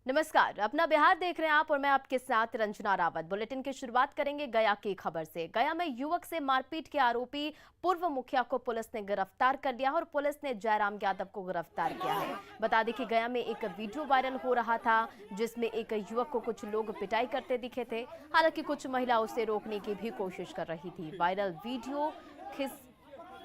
नमस्कार, अपना बिहार देख रहे हैं आप और मैं आपके साथ रंजना रावत। बुलेटिन की शुरुआत करेंगे गया की खबर से। गया में युवक से मारपीट के आरोपी पूर्व मुखिया को पुलिस ने गिरफ्तार कर लिया और पुलिस ने जयराम यादव को गिरफ्तार किया है। बता दें कि गया में एक वीडियो वायरल हो रहा था जिसमें एक युवक को कुछ लोग पिटाई करते दिखे थे। हालांकि कुछ महिला उसे रोकने की भी कोशिश कर रही थी। वायरल वीडियो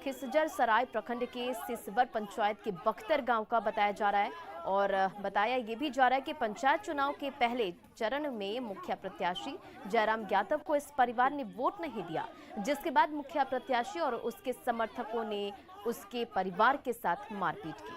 खिसजर सराय प्रखंड के सिसवर पंचायत के बख्तर गांव का बताया जा रहा है और बताया ये भी जा रहा है कि पंचायत चुनाव के पहले चरण में मुखिया प्रत्याशी जयराम यादव को इस परिवार ने वोट नहीं दिया, जिसके बाद मुखिया प्रत्याशी और उसके समर्थकों ने उसके परिवार के साथ मारपीट की।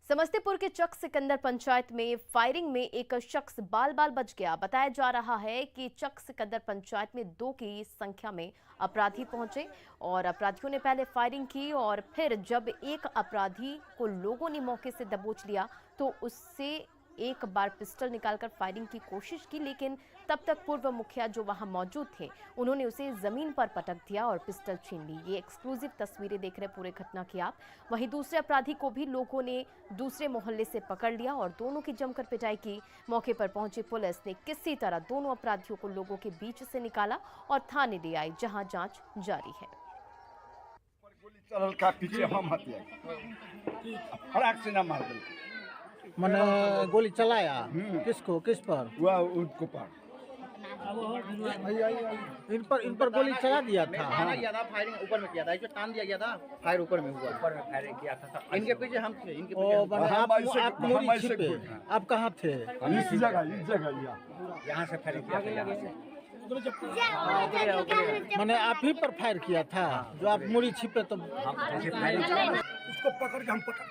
समस्तीपुर के चक सिकंदर पंचायत में फायरिंग में एक शख्स बाल बाल बच गया। बताया जा रहा है कि चक सिकंदर पंचायत में 2 की संख्या में अपराधी पहुंचे और अपराधियों ने पहले फायरिंग की और फिर जब एक अपराधी को लोगों ने मौके से दबोच लिया तो उससे एक बार पिस्टल निकालकर फायरिंग की कोशिश की, लेकिन तब तक पूर्व मुखिया जो वहां मौजूद थे उन्होंने उसे जमीन पर पटक दिया और पिस्टल छीन ली। ये एक्सक्लूसिव तस्वीरें देख रहे पूरे घटना की आप। वहीं दूसरे अपराधी को भी लोगों ने दूसरे मोहल्ले से पकड़ लिया और दोनों की जमकर पिटाई की। मौके पर पहुंची पुलिस ने किसी तरह दोनों अपराधियों को लोगों के बीच से निकाला और थाने ले आई, जहां जांच जारी है। चल का पीछे हम हथिया फटाक से ना मार दे। मैंने गोली चलाया किसको, किस पर? वह उनको पर इन पर गोली चला दिया था। हाँ किया था, फायरिंग ऊपर में किया था, इसे टान दिया गया था, फायर ऊपर में हुआ, ऊपर में फायरिंग किया था। इनके पीछे हम थे, इनके पीछे आप मुड़ी छिपे, आप कहाँ थे? इस जगह यहाँ से फायरिंग किया था, यहाँ से। मैंने आप ही पर फायर किया था जो आप मुड़ी छिपे तो उसको पकड़ के हम पटक,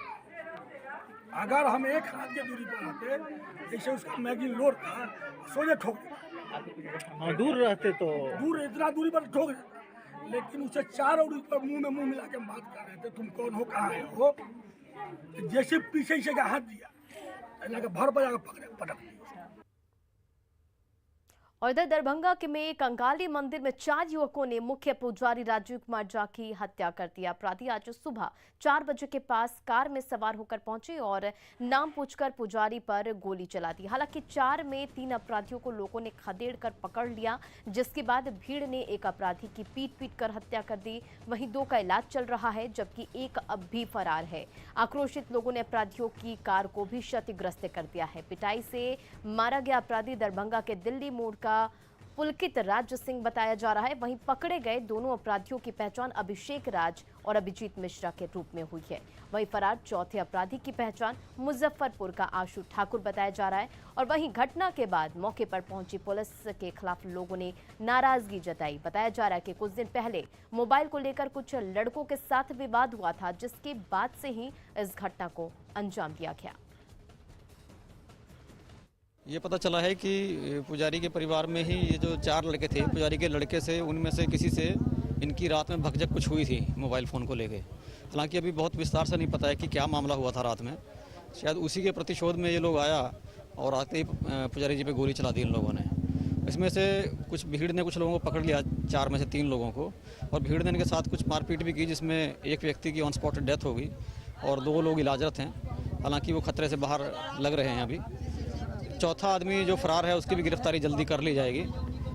अगर हम एक हाथ के दूरी पर रहते जैसे उसका मैगी लोड था सोचे ठोक देता। दूर रहते तो दूर इतना दूरी पर ठोक देता, लेकिन उसे 4 और पर मुंह में मुंह मिला के बात कर रहे थे, तुम कौन हो, कहाँ है हो। जैसे पीछे से हाथ दिया भर बजा के पकड़े पटक दिया। और इधर दरभंगा के में कंकाली मंदिर में 4 युवकों ने मुख्य पुजारी राजीव कुमार झा की हत्या कर दी। अपराधी आज सुबह 4 बजे के पास कार में सवार होकर पहुंचे और नाम पूछकर पुजारी पर गोली चला दी। हालांकि 4 में 3 अपराधियों को लोगों ने खदेड़ कर पकड़ लिया, जिसके बाद भीड़ ने एक अपराधी की पीट कर हत्या कर दी। वहीं 2 का इलाज चल रहा है, जबकि एक अब भी फरार है। आक्रोशित लोगों ने अपराधियों की कार को भी क्षतिग्रस्त कर दिया है। पिटाई से मारा गया अपराधी दरभंगा के दिल्ली मोड़ का पुलकित राज सिंह बताया जा रहा है। वहीं पकड़े गए दोनों अपराधियों की पहचान अभिषेक राज और अभिजीत मिश्रा के रूप में हुई है। वहीं फरार चौथे अपराधी की पहचान मुजफ्फरपुर का आशु ठाकुर बताया जा रहा है। और वहीं घटना के बाद मौके पर पहुंची पुलिस के खिलाफ लोगों ने नाराजगी जताई। बताया जा रहा है कि कुछ दिन पहले मोबाइल को लेकर कुछ लड़कों के साथ विवाद हुआ था, जिसके बाद से ही इस घटना को अंजाम दिया गया। ये पता चला है कि पुजारी के परिवार में ही ये जो 4 लड़के थे, पुजारी के लड़के से उनमें से किसी से इनकी रात में भगदड़ कुछ हुई थी मोबाइल फ़ोन को लेके। हालांकि अभी बहुत विस्तार से नहीं पता है कि क्या मामला हुआ था रात में। शायद उसी के प्रतिशोध में ये लोग आया और आते ही पुजारी जी पे गोली चला दी इन लोगों ने। इसमें से कुछ भीड़ ने कुछ लोगों को पकड़ लिया, 4 में से 3 लोगों को, और भीड़ ने इनके साथ कुछ मारपीट भी की, जिसमें एक व्यक्ति की ऑन स्पॉट डेथ हो गई और 2 लोग इलाजरत हैं। हालांकि वो खतरे से बाहर लग रहे हैं अभी। चौथा आदमी जो फरार है उसकी भी गिरफ्तारी जल्दी कर ली जाएगी।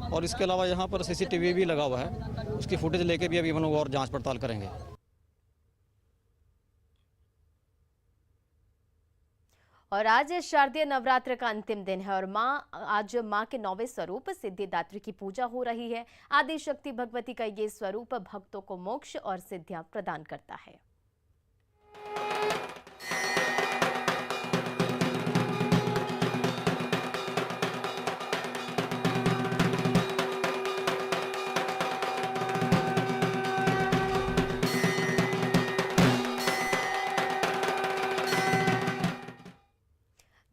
और इसके अलावा यहाँ पर CCTV भी लगा हुआ है, उसकी फुटेज लेके भी अभी हम लोग और जांच पड़ताल करेंगे। और आज शारदीय नवरात्र का अंतिम दिन है और आज मां के 9वें स्वरूप सिद्धिदात्री की पूजा हो रही है। आदि शक्ति भगवती का ये स्वरूप भक्तों को मोक्ष और सिद्धियां प्रदान करता है।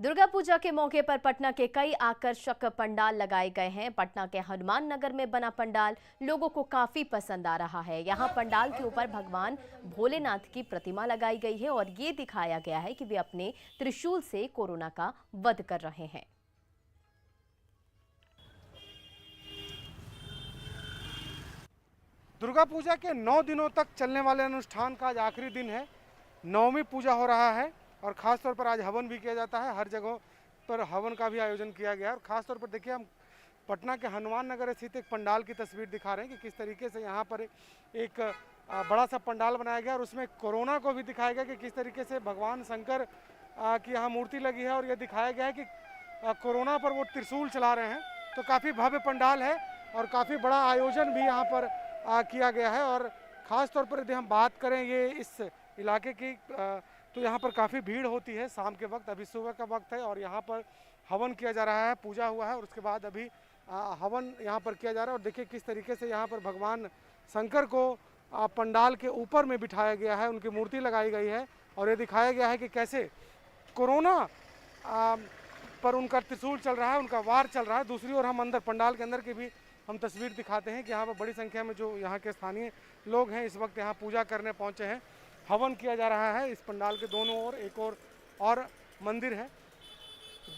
दुर्गा पूजा के मौके पर पटना के कई आकर्षक पंडाल लगाए गए हैं। पटना के हनुमान नगर में बना पंडाल लोगों को काफी पसंद आ रहा है। यहाँ पंडाल के ऊपर भगवान भोलेनाथ की प्रतिमा लगाई गई है और ये दिखाया गया है कि वे अपने त्रिशूल से कोरोना का वध कर रहे हैं। दुर्गा पूजा के 9 दिनों तक चलने वाले अनुष्ठान का आज आखिरी दिन है। नवमी पूजा हो रहा है और ख़ास तौर पर आज हवन भी किया जाता है। हर जगहों पर हवन का भी आयोजन किया गया है। और ख़ास तौर पर देखिए, हम पटना के हनुमान नगर स्थित एक पंडाल की तस्वीर दिखा रहे हैं कि किस तरीके से यहाँ पर एक बड़ा सा पंडाल बनाया गया और उसमें कोरोना को भी दिखाया गया कि किस तरीके से भगवान शंकर की यहाँ मूर्ति लगी है और यह दिखाया गया है कि कोरोना पर वो त्रिशूल चला रहे हैं। तो काफ़ी भव्य पंडाल है और काफ़ी बड़ा आयोजन भी यहाँ पर किया गया है। और ख़ास तौर पर यदि हम बात करें ये इस इलाके की, तो यहाँ पर काफ़ी भीड़ होती है शाम के वक्त। अभी सुबह का वक्त है और यहाँ पर हवन किया जा रहा है, पूजा हुआ है और उसके बाद अभी हवन यहाँ पर किया जा रहा है। और देखिए किस तरीके से यहाँ पर भगवान शंकर को पंडाल के ऊपर में बिठाया गया है, उनकी मूर्ति लगाई गई है और ये दिखाया गया है कि कैसे कोरोना पर उनका त्रिशूल चल रहा है, उनका वार चल रहा है। दूसरी ओर हम अंदर पंडाल के अंदर की भी हम तस्वीर दिखाते हैं कि यहाँ पर बड़ी संख्या में जो यहाँ के स्थानीय लोग हैं इस वक्त यहाँ पूजा करने पहुँचे हैं। हवन किया जा रहा है इस पंडाल के दोनों ओर, एक और मंदिर है।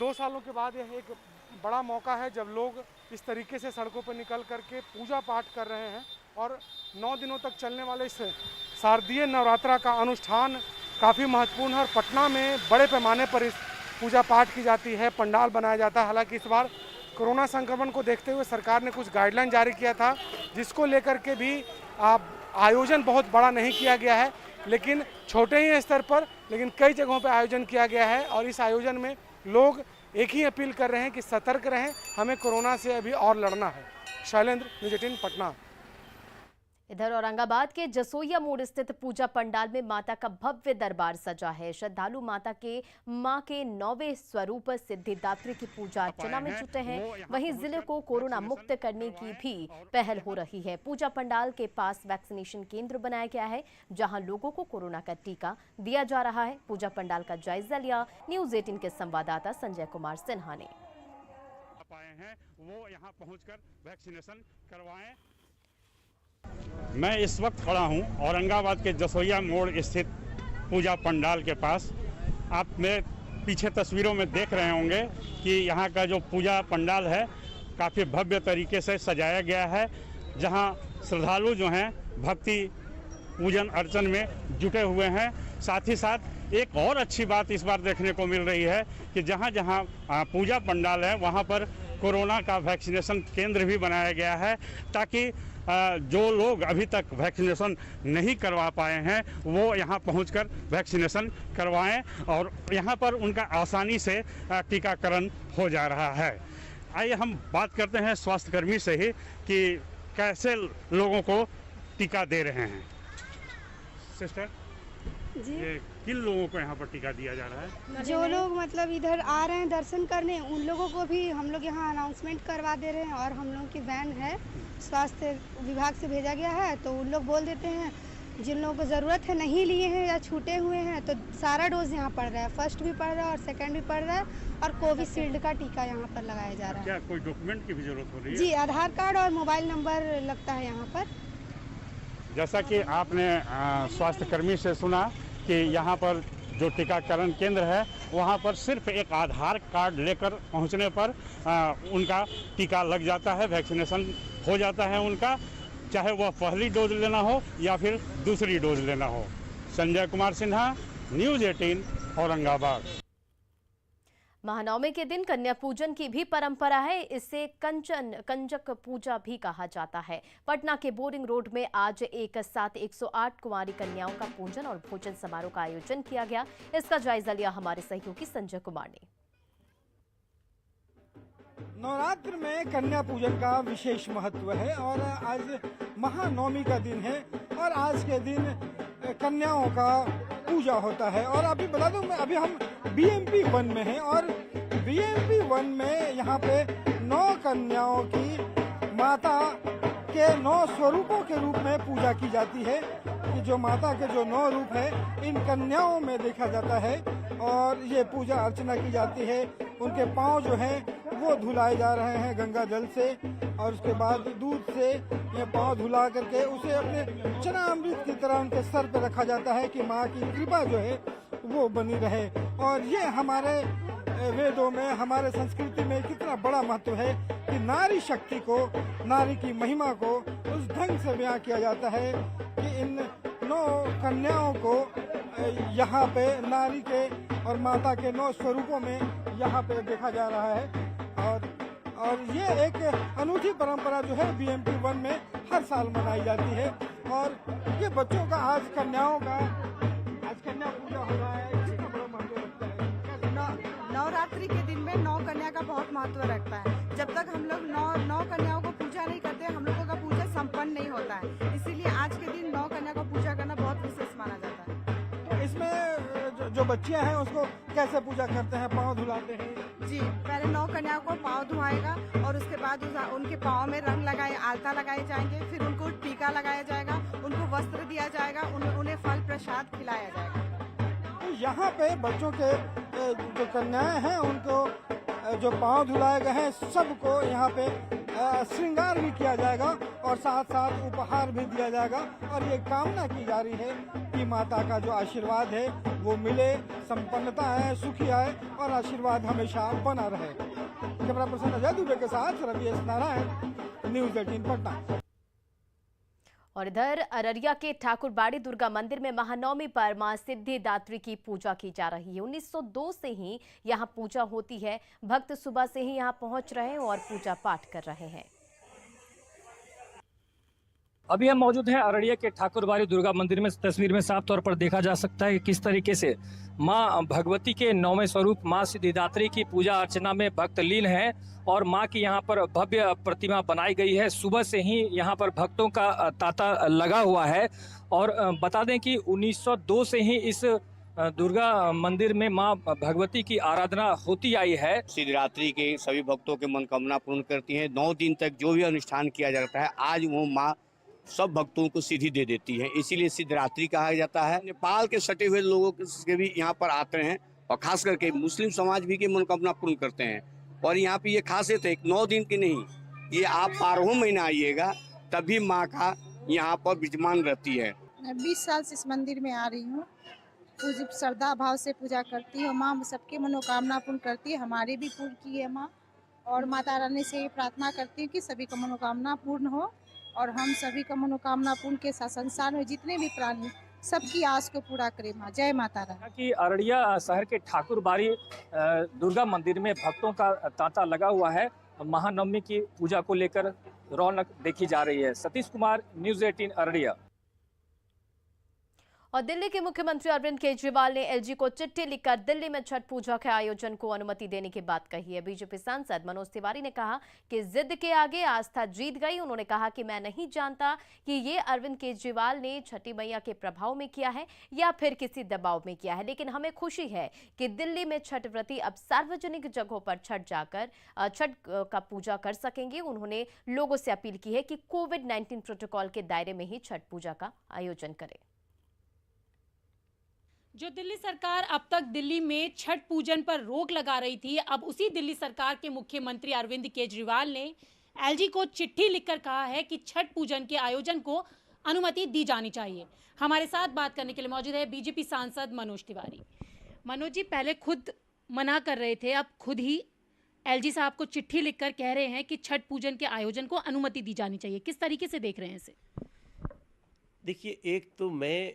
2 सालों के बाद यह एक बड़ा मौका है जब लोग इस तरीके से सड़कों पर निकल करके पूजा पाठ कर रहे हैं। और 9 दिनों तक चलने वाले इस शारदीय नवरात्रा का अनुष्ठान काफ़ी महत्वपूर्ण है और पटना में बड़े पैमाने पर इस पूजा पाठ की जाती है, पंडाल बनाया जाता है। हालांकि इस बार कोरोना संक्रमण को देखते हुए सरकार ने कुछ गाइडलाइन जारी किया था, जिसको लेकर के भी आयोजन बहुत बड़ा नहीं किया गया है, लेकिन छोटे ही स्तर पर लेकिन कई जगहों पर आयोजन किया गया है। और इस आयोजन में लोग एक ही अपील कर रहे हैं कि सतर्क रहें, हमें कोरोना से अभी और लड़ना है। शैलेंद्र, न्यूज़ 18 पटना। इधर औरंगाबाद के जसोइया मोड़ स्थित पूजा पंडाल में माता का भव्य दरबार सजा है। श्रद्धालु माता के मां के 9वें स्वरूप सिद्धिदात्री की पूजा अर्चना में जुटे हैं। वहीं जिले को कोरोना मुक्त करने की भी पहल हो रही है। पूजा पंडाल के पास वैक्सीनेशन केंद्र बनाया गया है, जहां लोगों को कोरोना का टीका दिया जा रहा है। पूजा पंडाल का जायजा लिया न्यूज़ 18 के संवाददाता संजय कुमार सिन्हा ने। वो यहाँ पहुंचकर वैक्सीनेशन करवाएं। मैं इस वक्त खड़ा हूं औरंगाबाद के जसोइया मोड़ स्थित पूजा पंडाल के पास। आप मेरे पीछे तस्वीरों में देख रहे होंगे कि यहाँ का जो पूजा पंडाल है काफ़ी भव्य तरीके से सजाया गया है, जहाँ श्रद्धालु जो हैं भक्ति पूजन अर्चन में जुटे हुए हैं। साथ ही साथ एक और अच्छी बात इस बार देखने को मिल रही है कि जहाँ जहाँ पूजा पंडाल है वहाँ पर कोरोना का वैक्सीनेशन केंद्र भी बनाया गया है, ताकि जो लोग अभी तक वैक्सीनेशन नहीं करवा पाए हैं वो यहाँ पहुंचकर वैक्सीनेशन करवाएं और यहाँ पर उनका आसानी से टीकाकरण हो जा रहा है। आइए हम बात करते हैं स्वास्थ्यकर्मी से ही कि कैसे लोगों को टीका दे रहे हैं। सिस्टर जी, किन लोगों को यहाँ पर टीका दिया जा रहा है? जो लोग मतलब इधर आ रहे हैं दर्शन करने, उन लोगों को भी हम लोग यहाँ अनाउंसमेंट करवा दे रहे हैं। और हम लोग की वैन है, स्वास्थ्य विभाग से भेजा गया है, तो उन लोग बोल देते हैं जिन लोगों को ज़रूरत है, नहीं लिए हैं या छूटे हुए हैं, तो सारा डोज यहाँ पड़ रहा है। फर्स्ट भी पड़ रहा है और सेकेंड भी पड़ रहा है और कोविशील्ड का टीका यहाँ पर लगाया जा रहा है। क्या कोई डॉक्यूमेंट की भी जरूरत हो रही है? जी, आधार कार्ड और मोबाइल नंबर लगता है यहाँ पर। जैसा कि आपने स्वास्थ्यकर्मी से सुना कि यहाँ पर जो टीकाकरण केंद्र है वहाँ पर सिर्फ एक आधार कार्ड लेकर पहुँचने पर उनका टीका लग जाता है, वैक्सीनेशन हो जाता है उनका, चाहे वह पहली डोज लेना हो या फिर दूसरी डोज लेना हो। संजय कुमार सिन्हा, न्यूज़ 18 औरंगाबाद। महानवमी के दिन कन्या पूजन की भी परंपरा है। इसे कंजक पूजा भी कहा जाता है। पटना के बोरिंग रोड में आज एक साथ 108 कुंवारी कन्याओं का पूजन और भोजन समारोह का आयोजन किया गया। इसका जायजा लिया हमारे सहयोगी संजय कुमार ने। नवरात्र में कन्या पूजन का विशेष महत्व है और आज महानवमी का दिन है और आज के दिन कन्याओं का पूजा होता है। और अभी बता दूं मैं, अभी हम BMP 1 में हैं और BMP 1 में यहाँ पे 9 कन्याओं की माता के 9 स्वरूपों के रूप में पूजा की जाती है। कि जो माता के जो 9 रूप है इन कन्याओं में देखा जाता है और ये पूजा अर्चना की जाती है। उनके पाँव जो हैं वो धुलाए जा रहे हैं गंगा जल से और उसके बाद दूध से ये पाँव धुला करके उसे अपने चना अमृत की तरह उनके सर पे रखा जाता है कि माँ की कृपा जो है वो बनी रहे। और ये हमारे वेदों में, हमारे संस्कृति में कितना बड़ा महत्व है कि नारी शक्ति को, नारी की महिमा को उस ढंग से बयां किया जाता है कि इन 9 कन्याओं को यहाँ पे नारी के और माता के 9 स्वरूपों में यहाँ पे देखा जा रहा है। और ये एक अनूठी परंपरा जो है BMP 1 में हर साल मनाई जाती है। और ये बच्चों का आज कन्या पूजा हो रहा है, कितना बड़ा महत्व रखता है। नवरात्रि के दिन में 9 कन्या का बहुत महत्व रखता है। जब तक हम लोग 9 कन्याओं को पूजा नहीं करते, हम लोगों का पूजा संपन्न नहीं होता है। इसीलिए आज के दिन 9 कन्या को पूजा करना बहुत विशेष माना जाता है। इसमें जो बच्चियां हैं उसको कैसे पूजा करते हैं? पाँव धुलाते हैं जी। पहले 9 कन्याओं को पाँव धुआएगा और उसके बाद उनके पाँव में रंग लगाए, आलता लगाए जाएंगे। फिर उनको टीका लगाया जाएगा, उनको वस्त्र दिया जाएगा, उन्हें फल प्रसाद खिलाया जाएगा। यहाँ पे बच्चों के जो कन्याएं हैं उनको जो पाँव धुलाए गए हैं सबको यहाँ पे श्रृंगार भी किया जाएगा और साथ साथ उपहार भी दिया जाएगा। और ये कामना की जा रही है कि माता का जो आशीर्वाद है वो मिले, संपन्नता है, सुखी आए और आशीर्वाद हमेशा बना रहे। कैमरा पर्सन अजय दुबे के साथ रवि एस नारायण, न्यूज़ 18 पटना। और इधर अररिया के ठाकुरबाड़ी दुर्गा मंदिर में महानवमी पर मां सिद्धिदात्री की पूजा की जा रही है। 1902 से ही यहां पूजा होती है। भक्त सुबह से ही यहां पहुंच रहे हैं और पूजा पाठ कर रहे हैं। अभी हम मौजूद हैं अररिया के ठाकुरबाड़ी दुर्गा मंदिर में। तस्वीर में साफ तौर पर देखा जा सकता है कि किस तरीके से मां भगवती के 9वें स्वरूप मां सिद्धिदात्री की पूजा अर्चना में भक्त लीन हैं और मां की यहां पर भव्य प्रतिमा बनाई गई है। सुबह से ही यहां पर भक्तों का तांता लगा हुआ है। और बता दें कि 1902 से ही इस दुर्गा मंदिर में मां भगवती की आराधना होती आई है। सिद्धिदात्री के सभी भक्तों के मनोकामना पूर्ण करती हैं। 9 दिन तक जो भी अनुष्ठान किया जाता है, आज वो मां सब भक्तों को सिद्धि दे देती है, इसीलिए सिद्धिदात्री कहा जाता है। नेपाल के सटे हुए लोगों के भी यहाँ पर आते हैं और खास करके मुस्लिम समाज भी की मनोकामना पूर्ण करते हैं। और यहाँ पे ये खासियत है, 9 दिन की नहीं, ये आप 12वां महीना आइएगा तभी माँ का यहाँ पर विजमान रहती है। मैं 20 साल से इस मंदिर में आ रही हूँ। पूज श्रद्धा भाव से पूजा करती हूँ। माँ सबके मनोकामना पूर्ण करती है, हमारे भी पूर्ण की है माँ। और माता रानी से प्रार्थना करती हूँ कि सभी का मनोकामना पूर्ण हो और हम सभी का मनोकामना पूर्ण के साथ संसार में जितने भी प्राणी सबकी आस को पूरा करे माँ। जय माता रानी। कि अररिया शहर के ठाकुरबाड़ी दुर्गा मंदिर में भक्तों का तांता लगा हुआ है। महानवमी की पूजा को लेकर रौनक देखी जा रही है। सतीश कुमार, न्यूज़ 18 अररिया। और दिल्ली के मुख्यमंत्री अरविंद केजरीवाल ने एलजी को चिट्ठी लिखकर दिल्ली में छठ पूजा के आयोजन को अनुमति देने की बात कही है। बीजेपी सांसद मनोज तिवारी ने कहा कि जिद के आगे आस्था जीत गई। उन्होंने कहा कि मैं नहीं जानता कि ये अरविंद केजरीवाल ने छठी मैया के प्रभाव में किया है या फिर किसी दबाव में किया है, लेकिन हमें खुशी है कि दिल्ली में छठ व्रती अब सार्वजनिक जगहों पर छठ का पूजा कर सकेंगे। उन्होंने लोगों से अपील की है कि कोविड-19 प्रोटोकॉल के दायरे में ही छठ पूजा का आयोजन करें। जो दिल्ली सरकार अब तक दिल्ली में छठ पूजन पर रोक लगा रही थी, अब उसी दिल्ली सरकार के मुख्यमंत्री अरविंद केजरीवाल ने एलजी को चिट्ठी लिखकर कहा है कि छठ पूजन के आयोजन को अनुमति दी जानी चाहिए। हमारे साथ बात करने के लिए मौजूद है बीजेपी सांसद मनोज तिवारी। मनोज जी, पहले खुद मना कर रहे थे, अब खुद ही एलजी साहब को चिट्ठी लिखकर कह रहे हैं कि छठ पूजन के आयोजन को अनुमति दी जानी चाहिए। किस तरीके से देख रहे हैं इसे? देखिए, एक तो मैं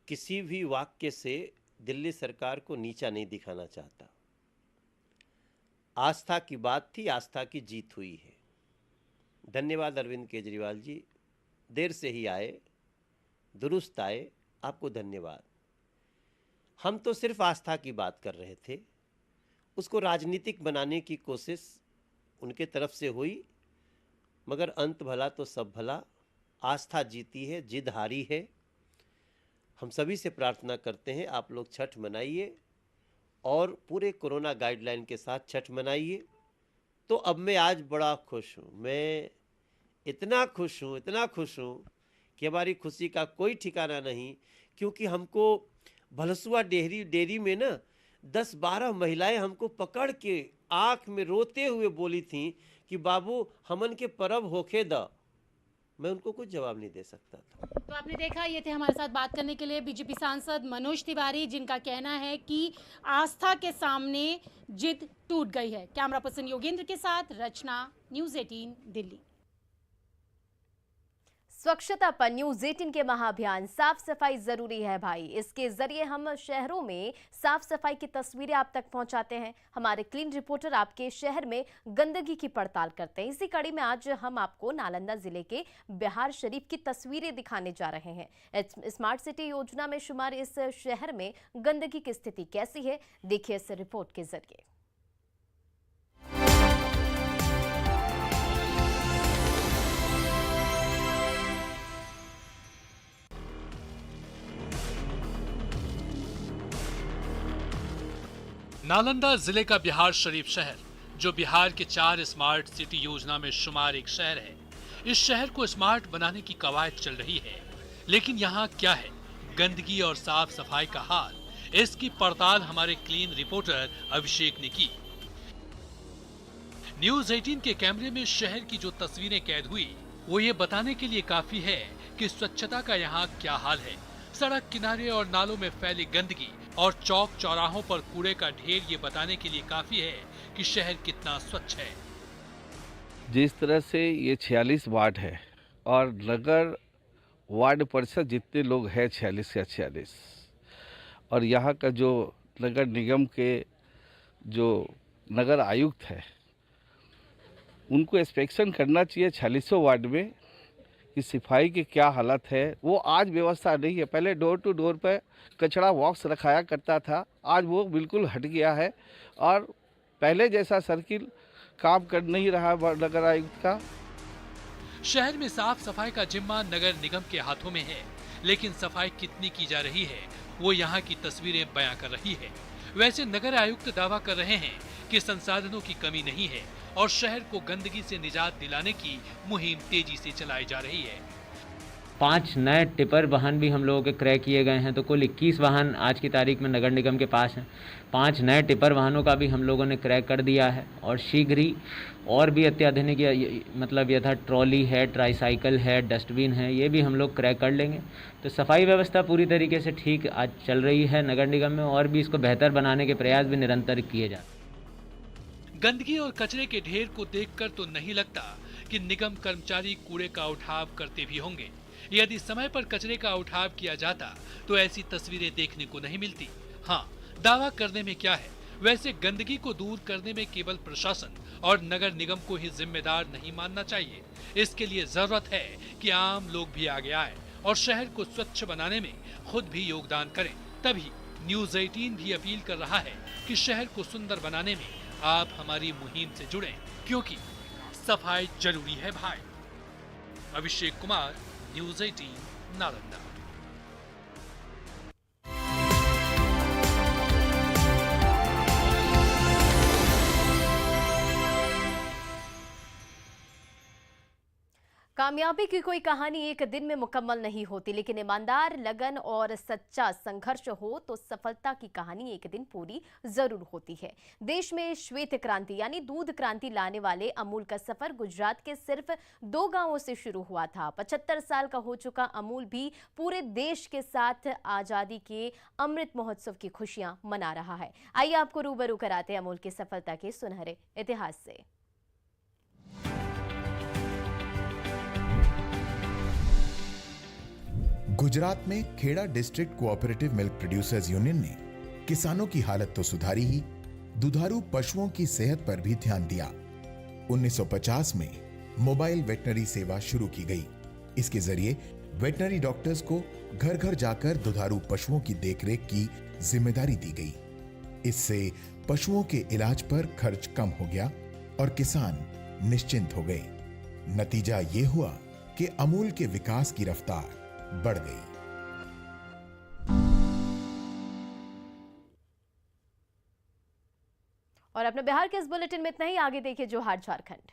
किसी भी वाक्य से दिल्ली सरकार को नीचा नहीं दिखाना चाहता। आस्था की बात थी, आस्था की जीत हुई है। धन्यवाद अरविंद केजरीवाल जी, देर से ही आए, दुरुस्त आए, आपको धन्यवाद। हम तो सिर्फ आस्था की बात कर रहे थे, उसको राजनीतिक बनाने की कोशिश उनके तरफ से हुई, मगर अंत भला तो सब भला। आस्था जीती है, जिद हारी है। हम सभी से प्रार्थना करते हैं आप लोग छठ मनाइए और पूरे कोरोना गाइडलाइन के साथ छठ मनाइए। तो अब मैं आज बड़ा खुश हूँ, मैं इतना खुश हूँ कि हमारी खुशी का कोई ठिकाना नहीं, क्योंकि हमको भलसुआ डेयरी में ना 10-12 महिलाएं हमको पकड़ के आँख में रोते हुए बोली थी कि बाबू हमन के परब होखे द। मैं उनको कुछ जवाब नहीं दे सकता था। तो आपने देखा, ये थे हमारे साथ बात करने के लिए बीजेपी सांसद मनोज तिवारी, जिनका कहना है कि आस्था के सामने जिद टूट गई है। कैमरा पर्सन योगेंद्र के साथ रचना, न्यूज़ 18 दिल्ली। स्वच्छता पर न्यूज़ 18 के महाअभियान साफ सफाई जरूरी है भाई। इसके जरिए हम शहरों में साफ सफाई की तस्वीरें आप तक पहुंचाते हैं। हमारे क्लीन रिपोर्टर आपके शहर में गंदगी की पड़ताल करते हैं। इसी कड़ी में आज हम आपको नालंदा जिले के बिहार शरीफ की तस्वीरें दिखाने जा रहे हैं। स्मार्ट सिटी योजना में शुमार इस शहर में गंदगी की स्थिति कैसी है, देखिए इस रिपोर्ट के जरिए। नालंदा जिले का बिहार शरीफ शहर, जो बिहार के 4 स्मार्ट सिटी योजना में शुमार एक शहर है। इस शहर को स्मार्ट बनाने की कवायद चल रही है, लेकिन यहाँ क्या है गंदगी और साफ सफाई का हाल, इसकी पड़ताल हमारे क्लीन रिपोर्टर अभिषेक ने की। न्यूज़ 18 के कैमरे में शहर की जो तस्वीरें कैद हुई, वो ये बताने के लिए काफी है कि स्वच्छता का यहाँ क्या हाल है। सड़क किनारे और नालों में फैली गंदगी और चौक चौराहों पर कूड़े का ढेर ये बताने के लिए काफी है कि शहर कितना स्वच्छ है। जिस तरह से ये 46 वार्ड है और नगर वार्ड परिषद जितने लोग हैं 46 या 46, और यहाँ का जो नगर निगम के जो नगर आयुक्त है उनको इंस्पेक्शन करना चाहिए 46 वार्ड में कि सफाई की क्या हालत है। वो आज व्यवस्था नहीं है। पहले डोर टू डोर पर कचरा बॉक्स रखाया करता था, आज वो बिल्कुल हट गया है और पहले जैसा सर्किल काम कर नहीं रहा नगर आयुक्त का। शहर में साफ सफाई का जिम्मा नगर निगम के हाथों में है, लेकिन सफाई कितनी की जा रही है वो यहाँ की तस्वीरें बयां कर रही है। वैसे नगर आयुक्त दावा कर रहे हैं कि संसाधनों की कमी नहीं है और शहर को गंदगी से निजात दिलाने की मुहिम तेजी से चलाई जा रही है। 5 नए टिपर वाहन भी हम लोगों के क्रय किए गए हैं, तो कुल 21 वाहन आज की तारीख में नगर निगम के पास हैं। 5 नए टिपर वाहनों का भी हम लोगों ने क्रय कर दिया है और शीघ्र ही और भी अत्याधुनिक मतलब यथा ट्रॉली है, ट्राईसाइकिल है, डस्टबिन है, ये भी हम लोग क्रय कर लेंगे। तो सफाई व्यवस्था पूरी तरीके से ठीक आज चल रही है नगर निगम में, और भी इसको बेहतर बनाने के प्रयास भी निरंतर किए जा रहे हैं। गंदगी और कचरे के ढेर को देखकर तो नहीं लगता कि निगम कर्मचारी कूड़े का उठाव करते भी होंगे। यदि समय पर कचरे का उठाव किया जाता तो ऐसी तस्वीरें देखने को नहीं मिलती। हाँ, दावा करने में क्या है, वैसे गंदगी को दूर करने में केवल प्रशासन और नगर निगम को ही जिम्मेदार नहीं मानना चाहिए। इसके लिए जरूरत है कि आम लोग भी आगे आए और शहर को स्वच्छ बनाने में खुद भी योगदान करें। तभी न्यूज़ 18 भी अपील कर रहा है कि शहर को सुंदर बनाने में आप हमारी मुहिम से जुड़ें, क्योंकि सफाई जरूरी है भाई। अभिषेक कुमार, न्यूज़ 18 नालंदा। कामयाबी की कोई कहानी एक दिन में मुकम्मल नहीं होती, लेकिन ईमानदार, लगन और सच्चा संघर्ष हो तो सफलता की कहानी एक दिन पूरी जरूर होती है। देश में श्वेत क्रांति यानी दूध क्रांति लाने वाले अमूल का सफर गुजरात के सिर्फ 2 गांवों से शुरू हुआ था। 75 साल का हो चुका अमूल भी पूरे देश के साथ आजादी के अमृत महोत्सव की खुशियां मना रहा है। आइए आपको रूबरू कराते हैं अमूल की सफलता के सुनहरे इतिहास से। गुजरात में Kheda district cooperative milk producers union ने किसानों की हालत तो सुधारी ही, दुधारू पशुओं की सेहत पर भी ध्यान दिया। 1950 में मोबाइल वेटनरी सेवा शुरू की गई। इसके जरिए वेटनरी डॉक्टर्स को घर घर जाकर दुधारू पशुओं की देखरेख की जिम्मेदारी दी गई। इससे पशुओं के इलाज पर खर्च कम हो गया और किसान निश्चिंत हो गए। नतीजा ये हुआ कि अमूल के विकास की रफ्तार बढ़ गई। और अपने बिहार के इस बुलेटिन में इतना ही। आगे देखिए जोहार झारखंड।